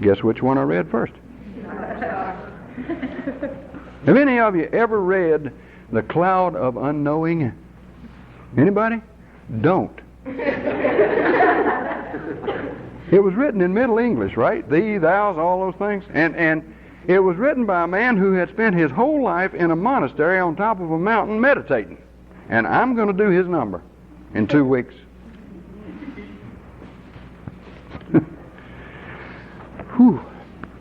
Guess which one I read first? Have any of you ever read The Cloud of Unknowing? Anybody? Don't. It was written in Middle English, right? Thee, thous, all those things. And it was written by a man who had spent his whole life in a monastery on top of a mountain meditating. And I'm going to do his number in 2 weeks. Whew.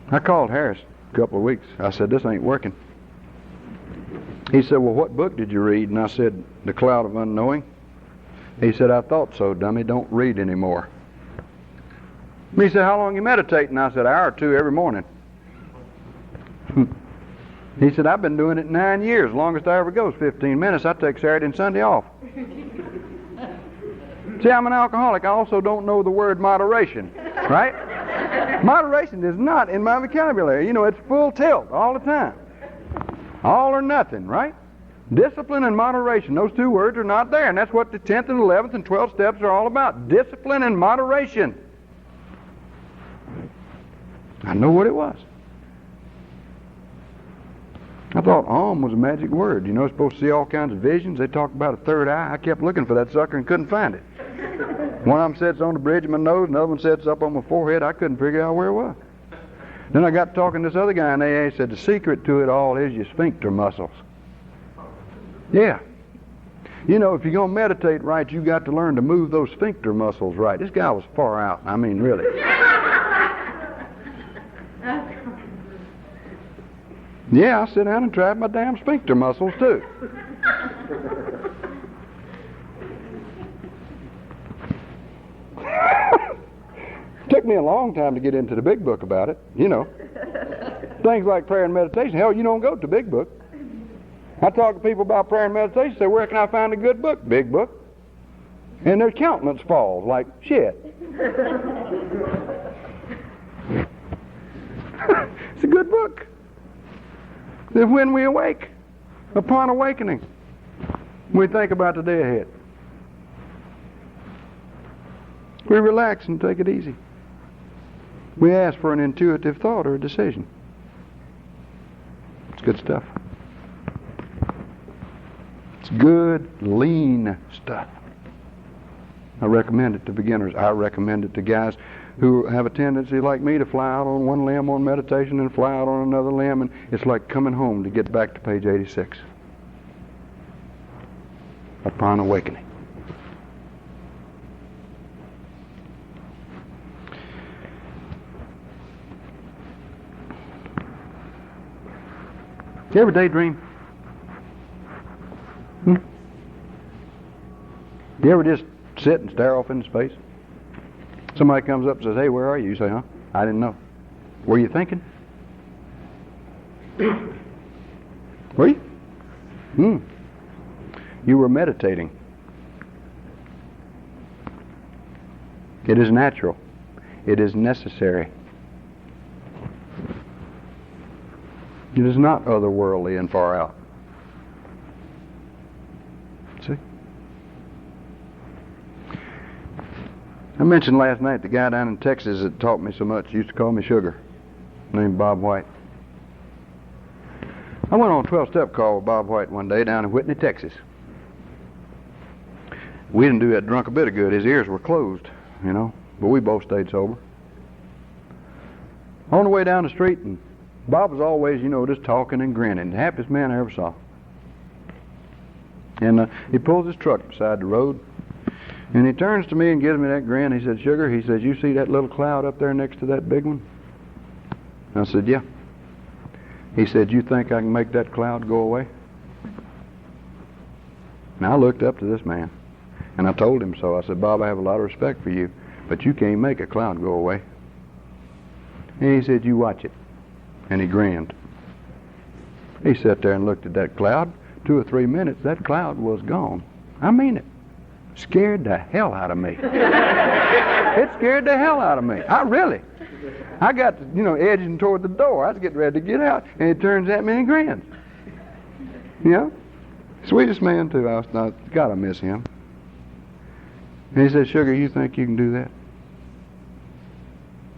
I called Harris a couple of weeks. I said, this ain't working. He said, well, what book did you read? And I said, The Cloud of Unknowing. He said, I thought so, dummy. Don't read anymore. He said, how long you meditating? I said, an hour or 2 every morning. He said, I've been doing it 9 years. Longest I ever go is 15 minutes. I take Saturday and Sunday off. See, I'm an alcoholic. I also don't know the word moderation, right? Moderation is not in my vocabulary. You know, it's full tilt all the time. All or nothing, right? Discipline and moderation, those 2 words are not there. And that's what the 10th and 11th and 12th steps are all about. Discipline and moderation. I know what it was. I thought Om was a magic word. You know, it's supposed to see all kinds of visions. They talk about a 3rd eye. I kept looking for that sucker and couldn't find it. One of them sits on the bridge of my nose, another one sits up on my forehead. I couldn't figure out where it was. Then I got talking to this other guy in AA. He said, the secret to it all is your sphincter muscles. Yeah. You know, if you're going to meditate right, you got to learn to move those sphincter muscles right. This guy was far out. I mean, really. Yeah, I sit down and try my damn sphincter muscles, too. Took me a long time to get into the big book about it, you know. Things like prayer and meditation. Hell, you don't go to the big book. I talk to people about prayer and meditation, say, where can I find a good book? Big book. And their countenance falls like shit. It's a good book. That when we awake, upon awakening, we think about the day ahead. We relax and take it easy. We ask for an intuitive thought or a decision. It's good stuff. It's good, lean stuff. I recommend it to beginners. I recommend it to guys who have a tendency like me to fly out on one limb on meditation and fly out on another limb, and it's like coming home to get back to page 86. Upon awakening. You ever daydream? You ever just sit and stare off into space? Somebody comes up and says, hey, where are you? You say, huh? I didn't know. Were you thinking? Were you? You were meditating. It is natural. It is necessary. It is not otherworldly and far out. See? I mentioned last night the guy down in Texas that taught me so much used to call me Sugar, named Bob White. I went on a 12-step call with Bob White one day down in Whitney, Texas. We didn't do that drunk a bit of good. His ears were closed, you know, but we both stayed sober. On the way down the street, and Bob was always, you know, just talking and grinning. The happiest man I ever saw. And he pulls his truck beside the road, And he turns to me and gives me that grin. He said, "Sugar," he says, "you see that little cloud up there next to that big one?" I said, "Yeah." He said, "You think I can make that cloud go away?" And I looked up to this man, and I told him so. I said, "Bob, I have a lot of respect for you, but you can't make a cloud go away." And he said, "You watch it." And he grinned. He sat there and looked at that cloud. 2 or 3 minutes, that cloud was gone. I mean it. Scared the hell out of me. It scared the hell out of me. I got to, edging toward the door. I was getting ready to get out, and he turns at me and grins. Sweetest man, too. I thought, God, I miss him. And he said, "Sugar, you think you can do that?"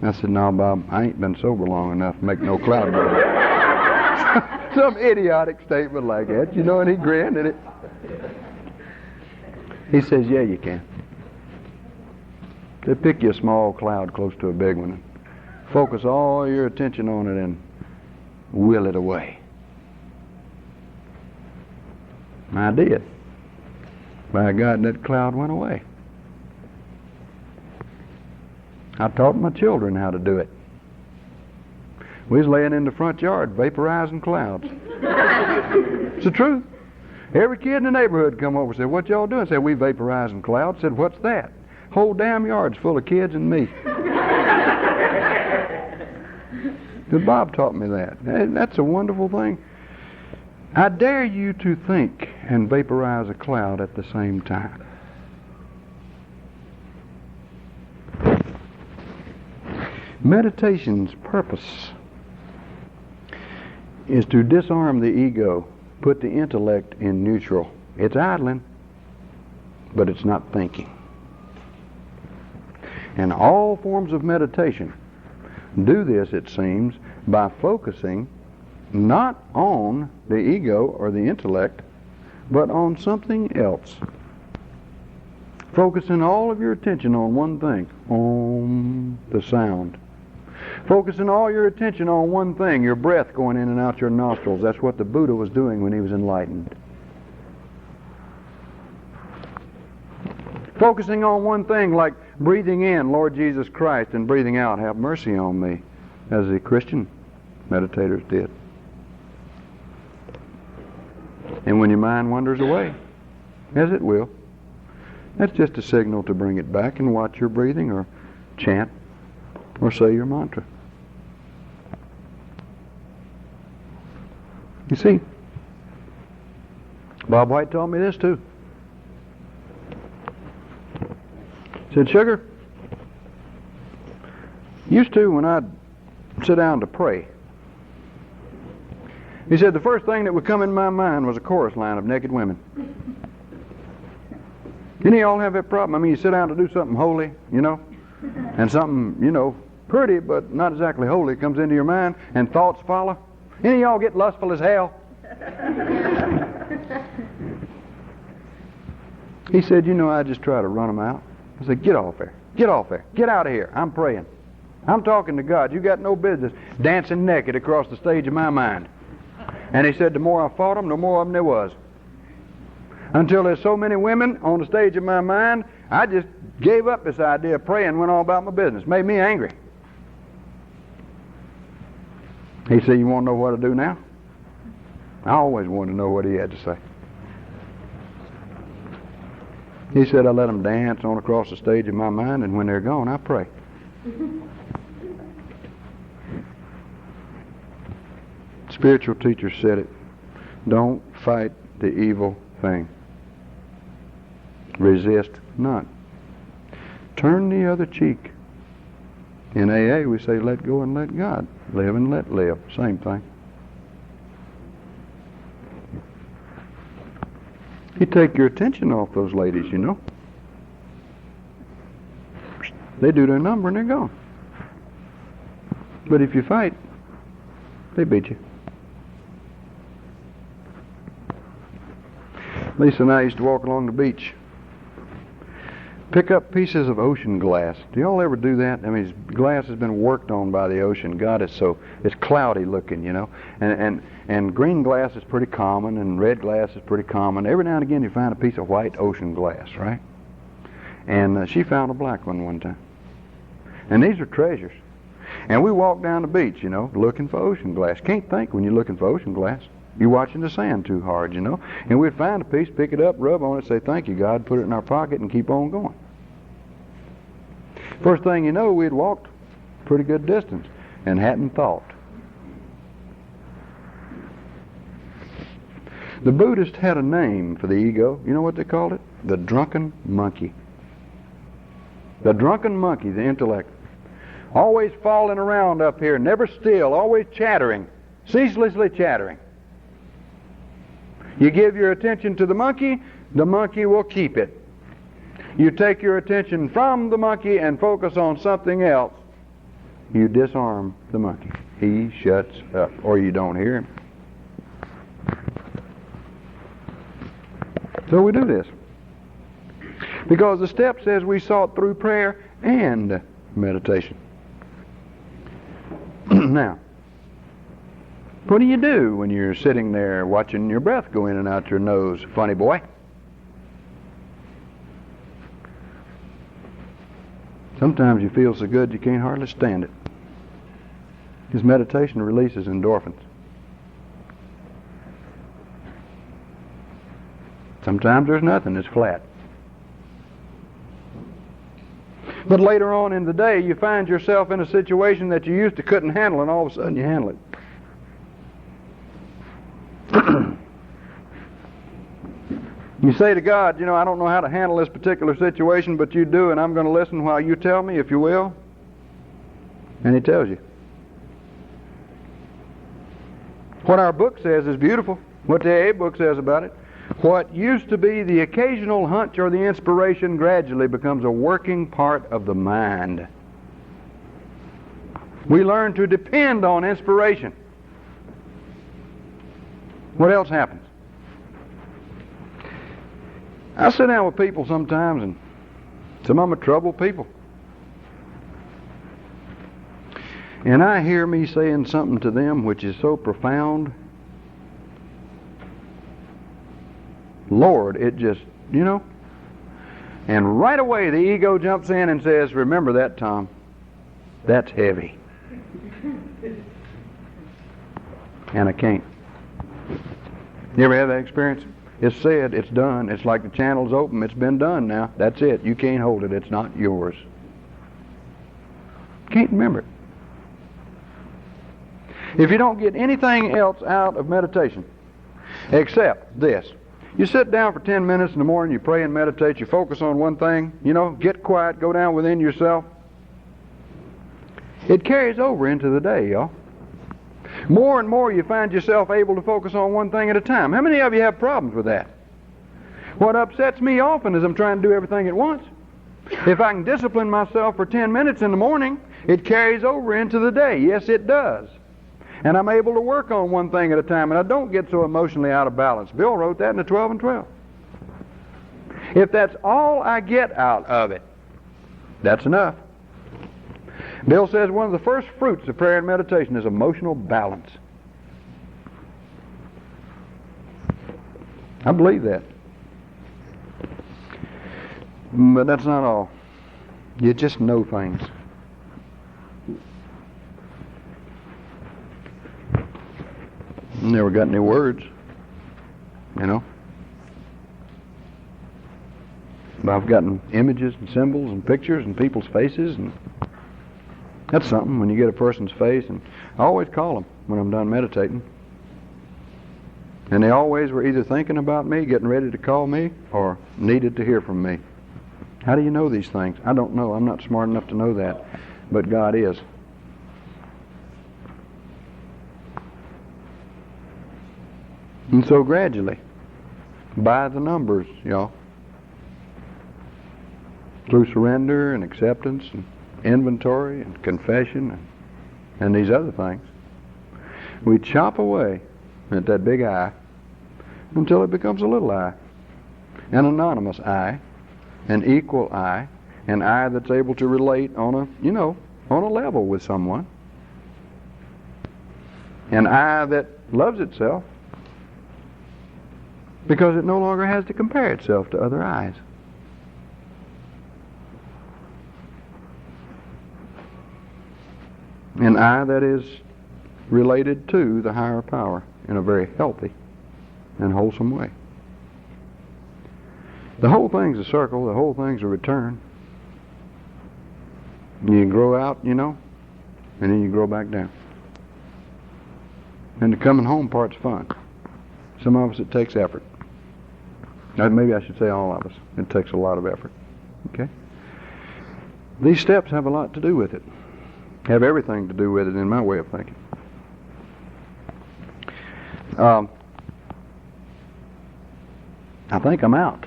I said, "No, Bob, I ain't been sober long enough to make no cloud go away." Some idiotic statement like that, and he grinned at it. He says, "Yeah, you can. They pick you a small cloud close to a big one, and focus all your attention on it and will it away." And I did. By God, that cloud went away. I taught my children how to do it. We was laying in the front yard vaporizing clouds. It's the truth. Every kid in the neighborhood come over and said, "What y'all doing?" I said, "We vaporizing clouds." I said, "What's that?" Whole damn yard's full of kids and me. But Bob taught me that. And that's a wonderful thing. I dare you to think and vaporize a cloud at the same time. Meditation's purpose is to disarm the ego, put the intellect in neutral. It's idling, but it's not thinking. And all forms of meditation do this, it seems, by focusing not on the ego or the intellect, but on something else. Focusing all of your attention on one thing, on the sound. Focusing all your attention on one thing, your breath going in and out your nostrils. That's what the Buddha was doing when he was enlightened. Focusing on one thing, like breathing in, "Lord Jesus Christ," and breathing out, "Have mercy on me," as the Christian meditators did. And when your mind wanders away, as it will, that's just a signal to bring it back and watch your breathing or chant or say your mantra. You see, Bob White taught me this too. He said, "Sugar, used to when I'd sit down to pray," he said, "the first thing that would come in my mind was a chorus line of naked women." Any of y'all have that problem? I mean, you sit down to do something holy, and something, pretty but not exactly holy comes into your mind, and thoughts follow. Any of y'all get lustful as hell? He said, "I just try to run them out." I said, "Get off there. Get off there. Get out of here. I'm praying. I'm talking to God. You got no business dancing naked across the stage of my mind." And he said, "The more I fought them, the more of them there was. Until there's so many women on the stage of my mind, I just gave up this idea of praying and went on about my business. Made me angry." He said, "You want to know what to do now?" I always wanted to know what he had to say. He said, "I let them dance on across the stage of my mind, and when they're gone, I pray." Spiritual teacher said it. Don't fight the evil thing. Resist not. Turn the other cheek. In AA we say let go and let God. Live and let live. Same thing. You take your attention off those ladies, They do their number and they're gone. But if you fight, they beat you. Lisa and I used to walk along the beach, pick up pieces of ocean glass. Do y'all ever do that? I mean, glass has been worked on by the ocean. God, it's cloudy looking, and green glass is pretty common, and red glass is pretty common. Every now and again you find a piece of white ocean glass, right? And she found a black one time. And these are treasures. And we walk down the beach, looking for ocean glass. Can't think when you're looking for ocean glass. You're watching the sand too hard, And we'd find a piece, pick it up, rub on it, say, thank you, God, put it in our pocket, and keep on going. First thing you know, we'd walked a pretty good distance and hadn't thought. The Buddhists had a name for the ego. You know what they called it? The drunken monkey. The drunken monkey, the intellect. Always falling around up here, never still, always chattering, ceaselessly chattering. You give your attention to the monkey will keep it. You take your attention from the monkey and focus on something else, you disarm the monkey. He shuts up, or you don't hear him. So we do this. Because the step says we sought through prayer and meditation. Now, what do you do when you're sitting there watching your breath go in and out your nose, funny boy? Sometimes you feel so good you can't hardly stand it. His meditation releases endorphins. Sometimes there's nothing, it's flat. But later on in the day, you find yourself in a situation that you used to couldn't handle, and all of a sudden you handle it. You say to God, I don't know how to handle this particular situation, but you do, and I'm going to listen while you tell me, if you will. And He tells you. What our book says is beautiful. What the AA book says about it. What used to be the occasional hunch or the inspiration gradually becomes a working part of the mind. We learn to depend on inspiration. What else happens? I sit down with people sometimes, and some of them are troubled people. And I hear me saying something to them which is so profound. Lord, it just, And right away the ego jumps in and says, remember that, Tom. That's heavy. And I can't. You ever have that experience? It's said, it's done. It's like the channel's open. It's been done now. That's it. You can't hold it. It's not yours. Can't remember it. If you don't get anything else out of meditation except this, you sit down for 10 minutes in the morning, you pray and meditate, you focus on one thing, get quiet, go down within yourself. It carries over into the day, y'all. More and more you find yourself able to focus on one thing at a time. How many of you have problems with that? What upsets me often is I'm trying to do everything at once. If I can discipline myself for 10 minutes in the morning, it carries over into the day. Yes, it does. And I'm able to work on one thing at a time, and I don't get so emotionally out of balance. Bill wrote that in the 12 and 12. If that's all I get out of it, that's enough. Bill says one of the first fruits of prayer and meditation is emotional balance. I believe that. But that's not all. You just know things. Never got any words, But I've gotten images and symbols and pictures and people's faces, and that's something when you get a person's face. And I always call them when I'm done meditating. And they always were either thinking about me, getting ready to call me, or needed to hear from me. How do you know these things? I don't know. I'm not smart enough to know that, but God is. And so gradually, by the numbers, y'all, through surrender and acceptance and inventory and confession and these other things, we chop away at that big I until it becomes a little I, an anonymous I, an equal I, an I that's able to relate on a level with someone, an I that loves itself because it no longer has to compare itself to other eyes. An I that is related to the higher power in a very healthy and wholesome way. The whole thing's a circle, the whole thing's a return. You grow out, and then you grow back down. And the coming home part's fun. Some of us it takes effort. Maybe I should say all of us. It takes a lot of effort. Okay? These steps have a lot to do with it. Have everything to do with it in my way of thinking. I think I'm out.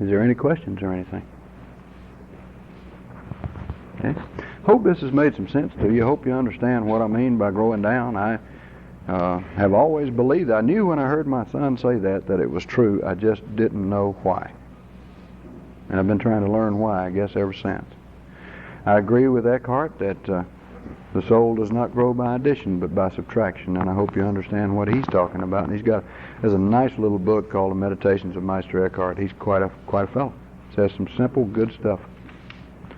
Is there any questions or anything? Okay. Hope this has made some sense to you. Hope you understand what I mean by growing down. I have always believed. I knew when I heard my son say that it was true. I just didn't know why. And I've been trying to learn why, I guess, ever since. I agree with Eckhart that the soul does not grow by addition but by subtraction, and I hope you understand what he's talking about. And there's a nice little book called The Meditations of Meister Eckhart. He's quite a fellow. It says some simple, good stuff.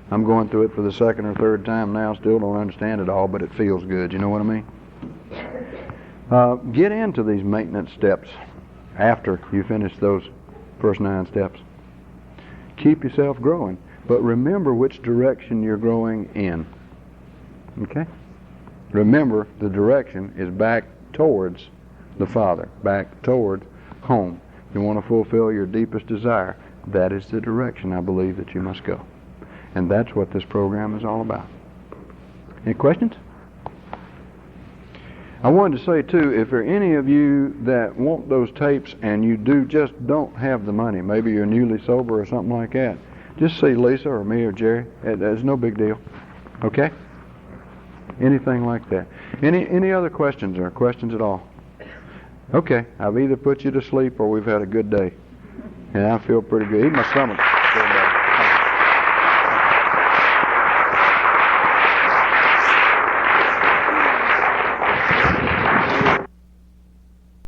I'm going through it for the second or third time now. Still don't understand it all, but it feels good. You know what I mean? Get into these maintenance steps after you finish those first 9 steps. Keep yourself growing, but remember which direction you're growing in. Okay? Remember the direction is back towards the Father, back towards home. You want to fulfill your deepest desire. That is the direction I believe that you must go. And that's what this program is all about. Any questions? I wanted to say, too, if there are any of you that want those tapes and you just don't have the money, maybe you're newly sober or something like that, just see Lisa or me or Jerry. It's no big deal. Okay? Anything like that. Any other questions or questions at all? Okay. I've either put you to sleep or we've had a good day. And I feel pretty good. Even my stomach.